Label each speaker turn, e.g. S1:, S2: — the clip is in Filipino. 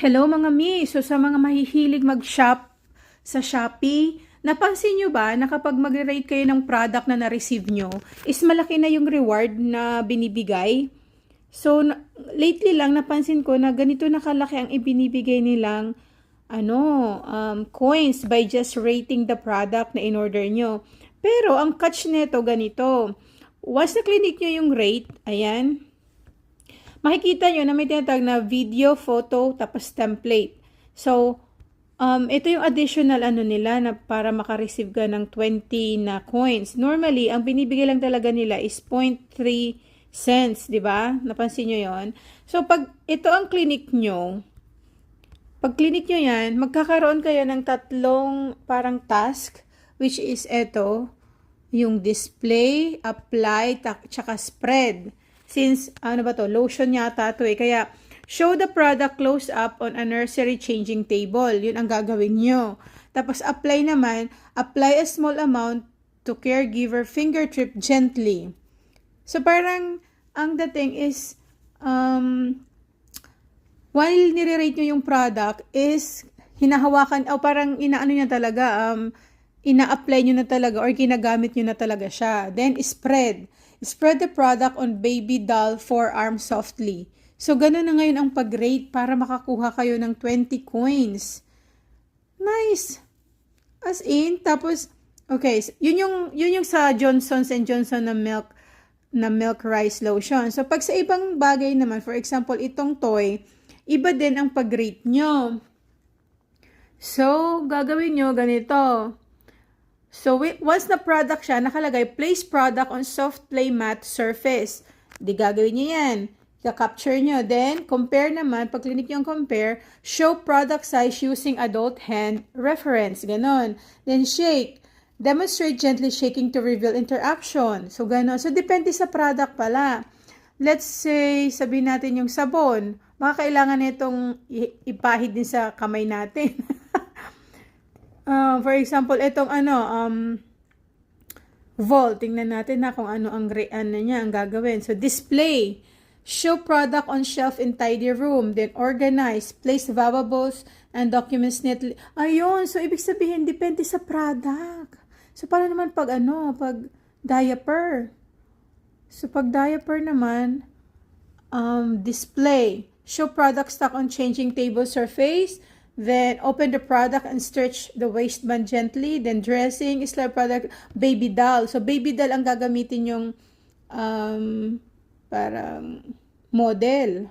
S1: Hello mga mi! So sa mga mahihilig mag-shop sa Shopee, napansin nyo ba na kapag mag-rate kayo ng product na na-receive nyo, is malaki na yung reward na binibigay? So lately lang napansin ko na ganito na kalaki ang ibinibigay nilang coins by just rating the product na in-order nyo. Pero ang catch nito ganito, once na clinic nyo yung rate, ayan, makikita nyo na may tinatawag na video, photo, tapos template. So, ito yung additional nila na para makareceive ka ng 20 na coins. Normally, ang binibigay lang talaga nila is 0.3 cents, di ba? Napansin nyo yon. So, pag ito ang clinic nyo, pag clinic nyo yan, magkakaroon kayo ng tatlong parang task, which is ito, yung display, apply, tsaka spread. Since, lotion yata to eh. Kaya, show the product close up on a nursery changing table. Yun ang gagawin nyo. Tapos, apply naman, apply a small amount to caregiver fingertip gently. So, parang, ang dating is, while nire-rate nyo yung product, is, hinahawakan, o parang inaano niya talaga, ina-apply nyo na talaga, or ginagamit nyo na talaga siya. Then, spread. Spread the product on baby doll forearm softly. So, ganun na ngayon ang pag-rate para makakuha kayo ng 20 coins. Nice! As in, tapos, okay, yun yung sa Johnson & Johnson na milk rice lotion. So, pag sa ibang bagay naman, for example, itong toy, iba din ang pag-rate nyo. So, gagawin nyo ganito. So, once na product siya, nakalagay, place product on soft play matte surface. Di gagawin niyo yan. I-capture nyo. Then, compare naman. Pag clinic yung compare, show product size using adult hand reference. Ganon. Then, shake. Demonstrate gently shaking to reveal interaction. So, ganon. So, depende sa product pala. Let's say, sabihin natin yung sabon. Baka kailangan nitong ipahid din sa kamay natin. For example, itong Volt. Tingnan natin na kung ano ang niya ang gagawin. So, display. Show product on shelf in tidy room. Then, organize. Place valuables and documents neatly. Ayun. So, ibig sabihin, depende sa product. So, paano naman pag diaper? So, pag diaper naman, display. Show product stock on changing table surface. Then, open the product and stretch the waistband gently. Then, dressing, slide product, baby doll. So, baby doll ang gagamitin yung parang model.